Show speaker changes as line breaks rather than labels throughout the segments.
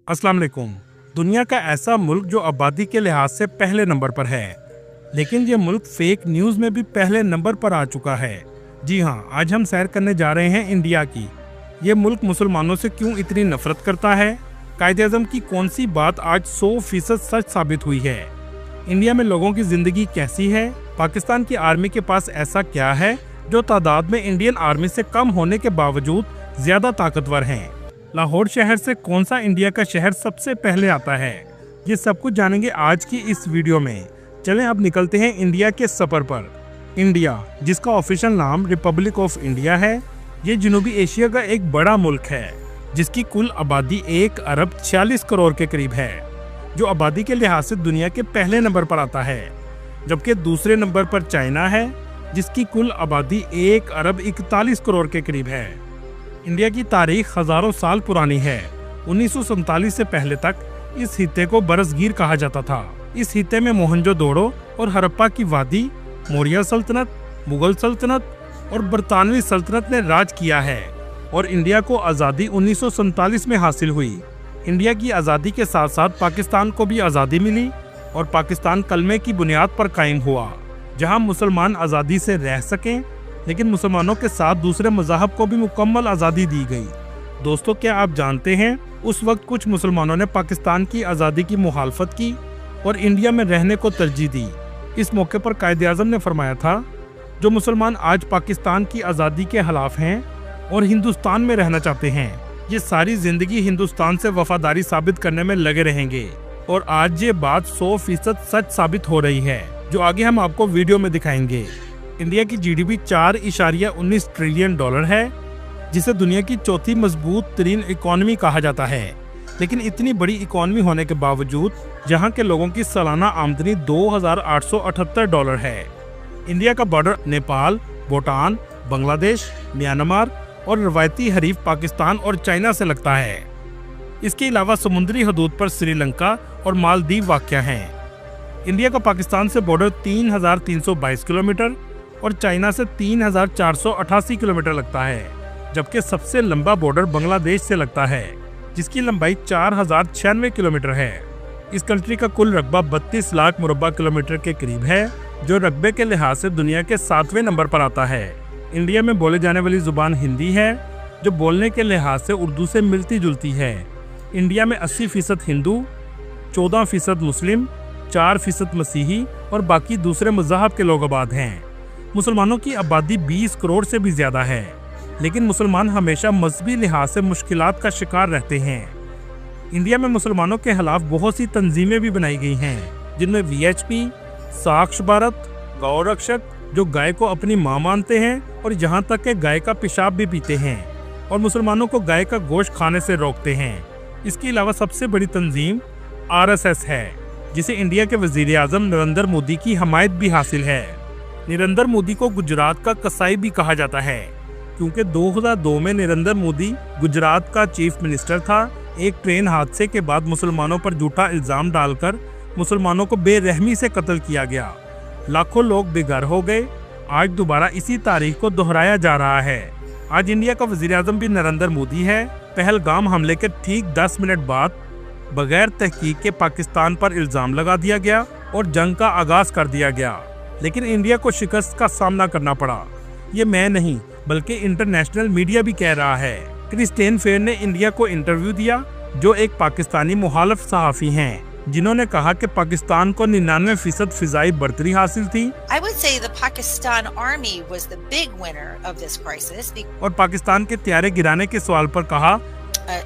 अस्सलाम वालेकुम। दुनिया का ऐसा मुल्क जो आबादी के लिहाज से पहले नंबर पर है, लेकिन ये मुल्क फेक न्यूज़ में भी पहले नंबर पर आ चुका है। जी हाँ, आज हम सैर करने जा रहे हैं इंडिया की। ये मुल्क मुसलमानों से क्यों इतनी नफरत करता है, कायदे-आज़म की कौन सी बात आज 100% सच साबित हुई है, इंडिया में लोगों की जिंदगी कैसी है, पाकिस्तान की आर्मी के पास ऐसा क्या है जो तादाद में इंडियन आर्मी से कम होने के बावजूद ज्यादा ताकतवर हैं, लाहौर शहर से कौन सा इंडिया का शहर सबसे पहले आता है, ये सब कुछ जानेंगे आज की इस वीडियो में। चलें अब निकलते हैं इंडिया के सफर पर। इंडिया, जिसका ऑफिशियल नाम रिपब्लिक ऑफ इंडिया है, ये जनूबी एशिया का एक बड़ा मुल्क है जिसकी कुल आबादी 1 अरब 46 करोड़ के करीब है, जो आबादी के लिहाज से दुनिया के पहले नंबर पर आता है। जबकि दूसरे नंबर पर चाइना है जिसकी कुल आबादी 1 अरब 41 करोड़ के करीब है। इंडिया की तारीख हजारों साल पुरानी है। 1947 से पहले तक इस हिस्से को बरसगीर कहा जाता था। इस हिस्से में मोहनजोदड़ो और हड़प्पा की वादी, मौर्य सल्तनत, मुगल सल्तनत और बरतानवी सल्तनत ने राज किया है और इंडिया को आज़ादी 1947 में हासिल हुई। इंडिया की आज़ादी के साथ साथ पाकिस्तान को भी आज़ादी मिली और पाकिस्तान कलमे की बुनियाद पर कायम हुआ, जहां मुसलमान आज़ादी से रह सकें, लेकिन मुसलमानों के साथ दूसरे मज़ाहब को भी मुकम्मल आज़ादी दी गई। दोस्तों, क्या आप जानते हैं उस वक्त कुछ मुसलमानों ने पाकिस्तान की आज़ादी की मुखालफत की और इंडिया में रहने को तरजीह दी। इस मौके पर कायदे-आज़म ने फरमाया था, जो मुसलमान आज पाकिस्तान की आज़ादी के खिलाफ हैं और हिंदुस्तान में रहना चाहते हैं, ये सारी जिंदगी हिंदुस्तान से वफादारी साबित करने में लगे रहेंगे। और आज ये बात 100% सच साबित हो रही है, जो आगे हम आपको वीडियो में दिखाएंगे। इंडिया की जीडीपी 4.19 ट्रिलियन डॉलर है, जिसे दुनिया की चौथी मजबूत तरीन इकोनॉमी कहा जाता है। लेकिन इतनी बड़ी इकोनॉमी होने के बावजूद यहाँ के लोगों की सालाना आमदनी $2,878 है। इंडिया का बॉर्डर नेपाल, भूटान, बांग्लादेश, म्यांमार और रवायती हरीफ पाकिस्तान और चाइना से लगता है। इसके अलावा समुद्री हदूद पर श्रीलंका और मालदीव वाक़या हैं। इंडिया का पाकिस्तान से बॉर्डर 3,322 किलोमीटर और चाइना से 3,488 किलोमीटर लगता है, जबकि सबसे लंबा बॉर्डर बांग्लादेश से लगता है, जिसकी लंबाई 4,096 किलोमीटर है। इस कंट्री का कुल रकबा 32 लाख मुरब्बा किलोमीटर के करीब है, जो रकबे के लिहाज से दुनिया के 7वें नंबर पर आता है। इंडिया में बोले जाने वाली जुबान हिंदी है, जो बोलने के लिहाज से उर्दू से मिलती जुलती है। इंडिया में 80% हिंदू, 14% मुस्लिम, 4% मसीही और बाकी दूसरे मज़हब के लोग आबाद हैं। मुसलमानों की आबादी 20 करोड़ से भी ज़्यादा है, लेकिन मुसलमान हमेशा मजहबी लिहाज से मुश्किलात का शिकार रहते हैं। इंडिया में मुसलमानों के खिलाफ बहुत सी तंजीमें भी बनाई गई हैं, जिनमें VHP, साक्ष भारत, गौ रक्षक, जो गाय को अपनी माँ मानते हैं और यहाँ तक के गाय का पेशाब भी पीते हैं और मुसलमानों को गाय का गोश्त खाने से रोकते हैं। इसके अलावा सबसे बड़ी तंजीम RSS है, जिसे इंडिया के वजीर आज़म नरेंद्र मोदी की हमायत भी हासिल है। नरेंद्र मोदी को गुजरात का कसाई भी कहा जाता है, क्योंकि 2002 में नरेंद्र मोदी गुजरात का चीफ मिनिस्टर था। एक ट्रेन हादसे के बाद मुसलमानों पर झूठा इल्ज़ाम डालकर मुसलमानों को बेरहमी से कत्ल किया गया। लाखों लोग बेघर हो गए। आज दोबारा इसी तारीख को दोहराया जा रहा है। आज इंडिया का वजीर आज़म भी नरेंद्र मोदी है। पहलगाम हमले के ठीक 10 मिनट बाद बगैर तहकीक के पाकिस्तान पर इल्ज़ाम लगा दिया गया और जंग का आगाज कर दिया गया, लेकिन इंडिया को शिकस्त का सामना करना पड़ा। ये मैं नहीं बल्कि इंटरनेशनल मीडिया भी कह रहा है। क्रिस्टियन फेयर ने इंडिया को इंटरव्यू दिया, जो एक पाकिस्तानी मुखालिफ सहाफ़ी हैं, जिन्होंने कहा कि पाकिस्तान को 99% फिजाई बर्तरी हासिल थी।
I would say the Pakistan Army was the big winner of this crisis.
और पाकिस्तान के त्यारे गिराने के सवाल पर कहा,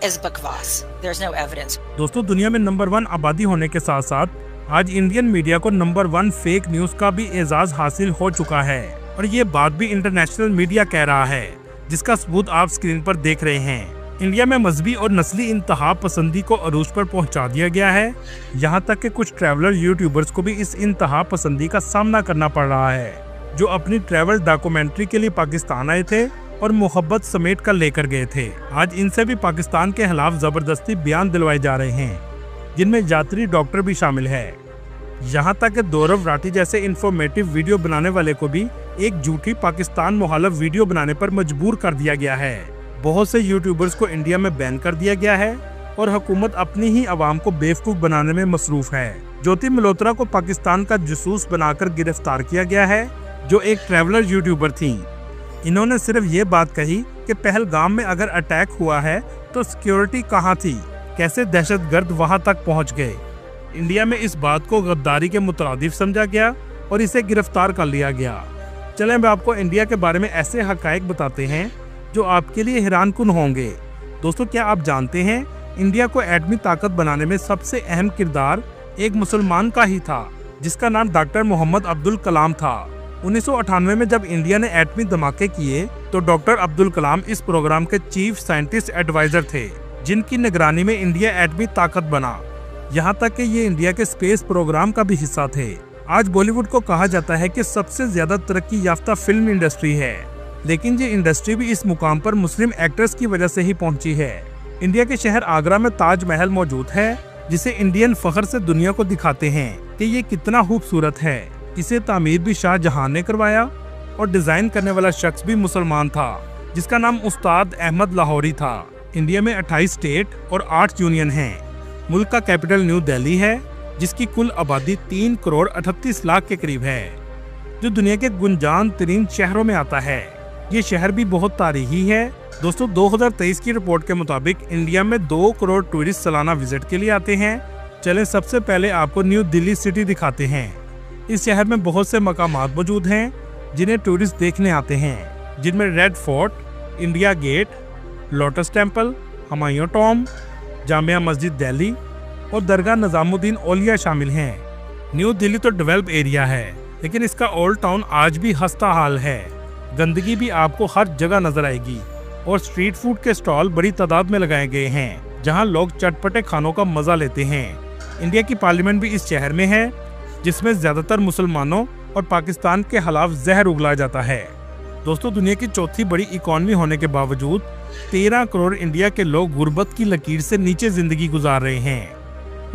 As bakwas. There's no evidence.
दोस्तों, दुनिया में नंबर 1 आबादी होने के साथ साथ आज इंडियन मीडिया को नंबर 1 फेक न्यूज का भी एजाज हासिल हो चुका है, और ये बात भी इंटरनेशनल मीडिया कह रहा है, जिसका सबूत आप स्क्रीन पर देख रहे हैं। इंडिया में मजहबी और नस्ली इंतहा पसंदी को अरूज पर पहुंचा दिया गया है। यहाँ तक कि कुछ ट्रैवलर यूट्यूबर्स को भी इस इंतहा पसंदी का सामना करना पड़ रहा है, जो अपनी ट्रैवल डॉक्यूमेंट्री के लिए पाकिस्तान आए थे और मोहब्बत समेट कर लेकर गए थे। आज इनसे भी पाकिस्तान के खिलाफ जबरदस्ती बयान दिलवाए जा रहे हैं, जिनमें यात्री डॉक्टर भी शामिल है। यहाँ तक कि दौरव राठी जैसे इंफॉर्मेटिव वीडियो बनाने वाले को भी एक झूठी पाकिस्तान मुखालिफ वीडियो बनाने पर मजबूर कर दिया गया है। बहुत से यूट्यूबर्स को इंडिया में बैन कर दिया गया है और हुकूमत अपनी ही आवाम को बेवकूफ़ बनाने में मसरूफ़ है। ज्योति मल्होत्रा को पाकिस्तान का जासूस बनाकर गिरफ्तार किया गया है, जो एक ट्रैवलर यूट्यूबर थी। इन्होंने सिर्फ ये बात कही कि पहलगाम में अगर अटैक हुआ है तो सिक्योरिटी कहाँ थी, कैसे दहशतगर्द वहां तक पहुंच गए। इंडिया में इस बात को गद्दारी के मुतरादिफ समझा गया और इसे गिरफ्तार कर लिया गया। चलें अब आपको इंडिया के बारे में ऐसे हकायक बताते हैं जो आपके लिए हैरानकुन होंगे। दोस्तों, क्या आप जानते हैं इंडिया को एटमी ताकत बनाने में सबसे अहम किरदार एक मुसलमान का ही था, जिसका नाम डॉक्टर मोहम्मद अब्दुल कलाम था। 1998 में जब इंडिया ने एटमी धमाके किए तो डॉक्टर अब्दुल कलाम इस प्रोग्राम के चीफ साइंटिस्ट एडवाइजर थे, जिनकी निगरानी में इंडिया एटमी ताकत बना। यहाँ तक कि ये इंडिया के स्पेस प्रोग्राम का भी हिस्सा थे। आज बॉलीवुड को कहा जाता है कि सबसे ज्यादा तरक्की याफ्ता फिल्म इंडस्ट्री है, लेकिन ये इंडस्ट्री भी इस मुकाम पर मुस्लिम एक्टर्स की वजह से ही पहुंची है। इंडिया के शहर आगरा में ताजमहल मौजूद है, जिसे इंडियन फख्र से दुनिया को दिखाते हैं कि ये कितना खूबसूरत है। इसे तामीर भी शाहजहां ने करवाया और डिजाइन करने वाला शख्स भी मुसलमान था, जिसका नाम उस्ताद अहमद लाहौरी था। इंडिया में 28 स्टेट और 8 यूनियन हैं। मुल्क का कैपिटल न्यू दिल्ली है, जिसकी कुल आबादी 3 करोड़ 38 लाख के करीब है, जो दुनिया के गुंजान तरीन शहरों में आता है। ये शहर भी बहुत तारीखी है। दोस्तों, 2023 की रिपोर्ट के मुताबिक इंडिया में 2 करोड़ टूरिस्ट सालाना विजिट के लिए आते हैं। चलें सबसे पहले आपको न्यू दिल्ली सिटी दिखाते हैं। इस शहर में बहुत से मकामात मौजूद हैं जिन्हें टूरिस्ट देखने आते हैं, जिनमें Red Fort, India Gate, Lotus Temple, Humayun tomb, Jama Masjid Delhi और दरगाह निजामुद्दीन औलिया शामिल हैं। न्यू दिल्ली तो डेवलप एरिया है, लेकिन इसका ओल्ड टाउन आज भी हंसता हाल है। गंदगी भी आपको हर जगह नजर आएगी और स्ट्रीट फूड के स्टॉल बड़ी तादाद में लगाए गए हैं, जहां लोग चटपटे खानों का मजा लेते हैं। इंडिया की पार्लियामेंट भी इस शहर में है, जिसमें ज्यादातर मुसलमानों और पाकिस्तान के खिलाफ जहर उगला जाता है। दोस्तों, दुनिया की चौथी बड़ी इकॉनमी होने के बावजूद 13 करोड़ इंडिया के लोग गुर्बत की लकीर से नीचे जिंदगी गुजार रहे हैं।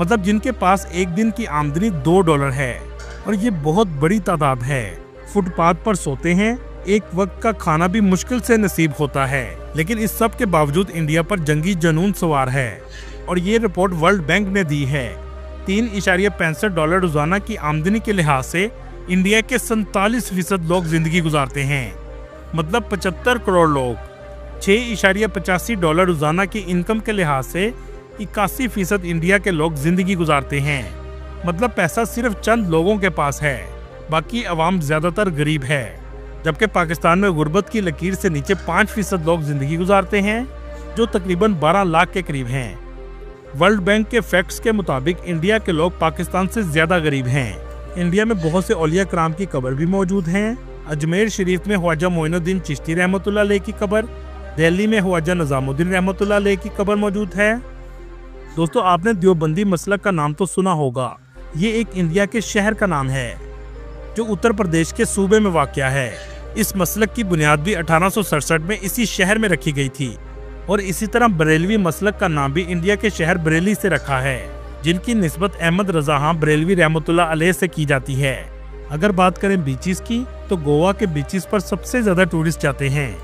मतलब जिनके पास एक दिन की आमदनी $2 है, और ये बहुत बड़ी तादाद है। फुटपाथ पर सोते हैं, एक वक्त का खाना भी मुश्किल से नसीब होता है, लेकिन इस सब के बावजूद इंडिया पर जंगी जुनून सवार है। और ये रिपोर्ट वर्ल्ड बैंक ने दी है। $3.65 रोजाना की आमदनी के लिहाज से इंडिया के 47% लोग जिंदगी गुजारते हैं, मतलब 75 करोड़ लोग। $6.85 रोजाना की इनकम के लिहाज से 81% इंडिया के लोग जिंदगी गुजारते हैं, मतलब पैसा सिर्फ चंद लोगों के पास है, बाकी अवाम ज्यादातर गरीब है। जबकि पाकिस्तान में गुर्बत की लकीर से नीचे 5% लोग जिंदगी गुजारते हैं, जो तकरीबन 12 लाख के करीब हैं। वर्ल्ड बैंक के फैक्ट्स के मुताबिक इंडिया के लोग पाकिस्तान से ज्यादा गरीब हैं। इंडिया में बहुत से औलिया कराम की कब्र भी मौजूद हैं। अजमेर शरीफ में ख्वाजा मोइनुद्दीन चिश्ती रहमतुल्लाह अलैह की कब्र, दिल्ली में ख्वाजा निजामुद्दीन रहमतुल्लाह अलैह की कब्र मौजूद है। दोस्तों, आपने देवबंदी मसलक का नाम तो सुना होगा। ये एक इंडिया के शहर का नाम है, जो उत्तर प्रदेश के सूबे में वाक़या है। इस मसलक की बुनियाद भी 1867 में इसी शहर में रखी गई थी, और इसी तरह बरेलवी मसलक का नाम भी इंडिया के शहर बरेली से रखा है, जिनकी निस्बत अहमद रजा खां बरेलवी रहमतुल्लाह अलैह से की जाती है। अगर बात करें बीचेस की, तो गोवा के बीचेस पर सबसे ज्यादा टूरिस्ट जाते हैं।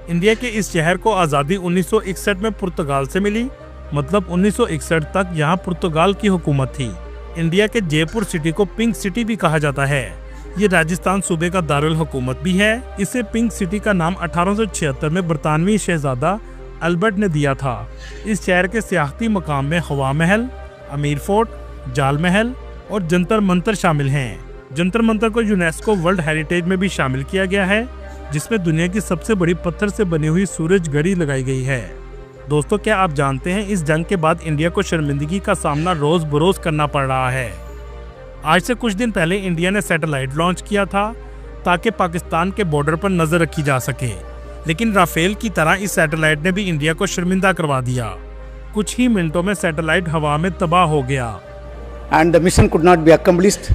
इंडिया के इस शहर को आज़ादी 1961 में पुर्तगाल से मिली, मतलब 1961 तक यहाँ पुर्तगाल की हुकूमत थी। इंडिया के जयपुर सिटी को पिंक सिटी भी कहा जाता है। ये राजस्थान सूबे का दारुल हुकूमत भी है। इसे पिंक सिटी का नाम 1876 में बरतानवी शहजादा अल्बर्ट ने दिया था। इस शहर के सियाहती मकाम में हवा महल, अमीर फोर्ट, जाल महल और जंतर मंतर शामिल हैं। जंतर मंतर को यूनेस्को वर्ल्ड हेरिटेज में भी शामिल किया गया है, जिसमें दुनिया की सबसे बड़ी पत्थर से बनी हुई सूरज घड़ी लगाई गई है। दोस्तों, क्या आप जानते हैं इस जंग के बाद इंडिया को शर्मिंदगी का सामना रोज बरोज करना पड़ रहा है। आज से कुछ दिन पहले इंडिया ने सैटेलाइट लॉन्च किया था ताकि पाकिस्तान के बॉर्डर पर नजर रखी जा सके, लेकिन राफेल की तरह इस सैटेलाइट ने भी इंडिया को शर्मिंदा करवा दिया। कुछ ही मिनटों में सैटेलाइट हवा में तबाह हो गया
and the mission could not be accomplished.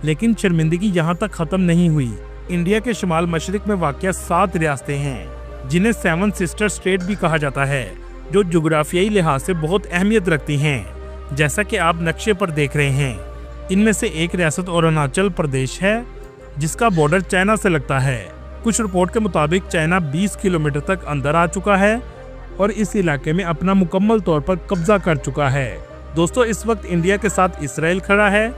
लेकिन शर्मिंदगी यहाँ तक खत्म नहीं हुई। इंडिया के शुमाल मशरिक में वाक़या 7 रियासतें हैं, जिन्हें 7 सिस्टर स्टेट भी कहा जाता है, जो जुग्राफियाई लिहाज से बहुत अहमियत रखती हैं, जैसा कि आप नक्शे पर देख रहे हैं। इनमें से एक रियासत अरुणाचल प्रदेश है, जिसका बॉर्डर चाइना से लगता है। कुछ रिपोर्ट के मुताबिक चाइना 20 किलोमीटर तक अंदर आ चुका है और इस इलाके में अपना मुकम्मल तौर पर कब्जा कर चुका है। दोस्तों, इस वक्त इंडिया के साथ इसराइल खड़ा है,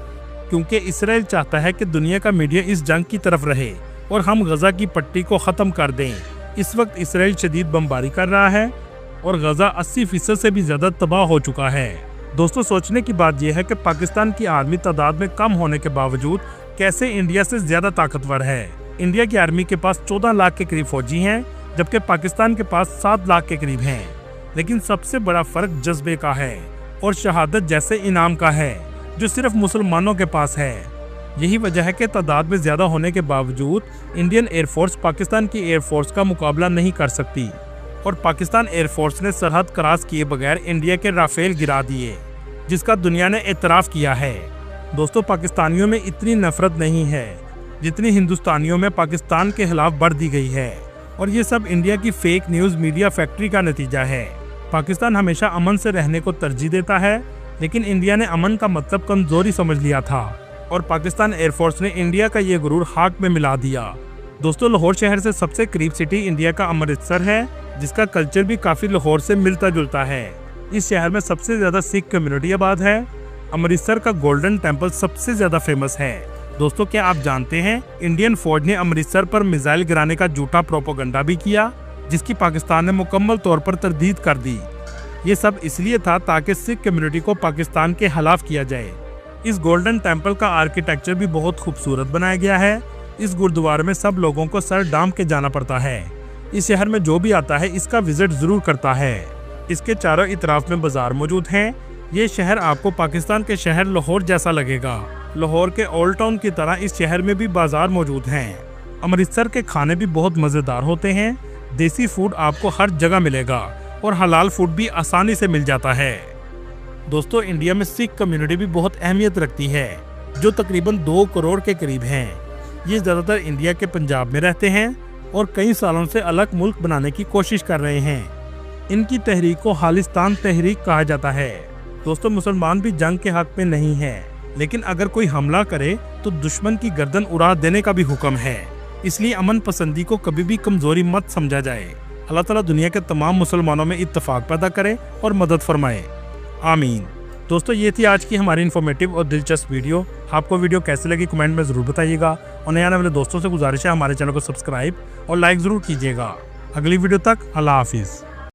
क्योंकि इसराइल चाहता है कि दुनिया का मीडिया इस जंग की तरफ रहे और हम गजा की पट्टी को ख़त्म कर दें। इस वक्त इसराइल शदीद बमबारी कर रहा है और गजा 80% से भी ज़्यादा तबाह हो चुका है। दोस्तों, सोचने की बात यह है कि पाकिस्तान की आर्मी तादाद में कम होने के बावजूद कैसे इंडिया से ज़्यादा ताकतवर है। इंडिया की आर्मी के पास 14 लाख के करीब फौजी हैं, जबकि पाकिस्तान के पास 7 लाख के करीब हैं। लेकिन सबसे बड़ा फ़र्क जज्बे का है और शहादत जैसे इनाम का है, जो सिर्फ मुसलमानों के पास है। यही वजह है कि तादाद में ज़्यादा होने के बावजूद इंडियन एयरफोर्स पाकिस्तान की एयरफोर्स का मुकाबला नहीं कर सकती और पाकिस्तान एयरफोर्स ने सरहद क्रॉस किए बगैर इंडिया के राफेल गिरा दिए, जिसका दुनिया ने एतराफ़ किया है। दोस्तों, पाकिस्तानियों में इतनी नफरत नहीं है जितनी हिंदुस्तानियों में पाकिस्तान के खिलाफ बढ़ दी गई है, और ये सब इंडिया की फेक न्यूज़ मीडिया फैक्ट्री का नतीजा है। पाकिस्तान हमेशा अमन से रहने को तरजीह देता है, लेकिन इंडिया ने अमन का मतलब कमजोरी समझ लिया था और पाकिस्तान एयरफोर्स ने इंडिया का ये गुरूर खाक में मिला दिया। दोस्तों, लाहौर शहर से सबसे करीब सिटी इंडिया का अमृतसर है, जिसका कल्चर भी काफ़ी लाहौर से मिलता जुलता है। इस शहर में सबसे ज़्यादा सिख कम्युनिटी आबाद है। अमृतसर का गोल्डन टेम्पल सबसे ज़्यादा फेमस है। दोस्तों, क्या आप जानते हैं इंडियन फौज ने अमृतसर पर मिसाइल गिराने का झूठा प्रोपेगेंडा भी किया, जिसकी पाकिस्तान ने मुकम्मल तौर पर तरदीद कर दी। ये सब इसलिए था ताकि सिख कम्युनिटी को पाकिस्तान के खिलाफ किया जाए। इस गोल्डन टेम्पल का आर्किटेक्चर भी बहुत खूबसूरत बनाया गया है। इस गुरुद्वारे में सब लोगों को सर डाम के जाना पड़ता है। इस शहर में जो भी आता है इसका विजिट जरूर करता है। इसके चारों इतराफ में बाजार मौजूद हैं। ये शहर आपको पाकिस्तान के शहर लाहौर जैसा लगेगा। लाहौर के ओल्ड टाउन की तरह इस शहर में भी बाजार मौजूद हैं। अमृतसर के खाने भी बहुत मज़ेदार होते हैं। देसी फूड आपको हर जगह मिलेगा और हलाल फूड भी आसानी से मिल जाता है। दोस्तों, इंडिया में सिख कम्युनिटी भी बहुत अहमियत रखती है, जो तकरीबन 2 करोड़ के करीब हैं। ये ज़्यादातर इंडिया के पंजाब में रहते हैं और कई सालों से अलग मुल्क बनाने की कोशिश कर रहे हैं। इनकी तहरीक को खालिस्तान तहरीक कहा जाता है। दोस्तों, मुसलमान भी जंग के हक में नहीं है, लेकिन अगर कोई हमला करे तो दुश्मन की गर्दन उड़ा देने का भी हुक्म है। इसलिए अमन पसंदी को कभी भी कमजोरी मत समझा जाए। अल्लाह ताला दुनिया के तमाम मुसलमानों में इत्तफाक पैदा करे और मदद फरमाए, आमीन। दोस्तों, ये थी आज की हमारी इन्फॉर्मेटिव और दिलचस्प वीडियो। आपको वीडियो कैसे लगी कमेंट में ज़रूर बताइएगा और नए आने वाले दोस्तों से गुजारिश है हमारे चैनल को सब्सक्राइब और लाइक ज़रूर कीजिएगा। अगली वीडियो तक अल्लाह हाफिज़।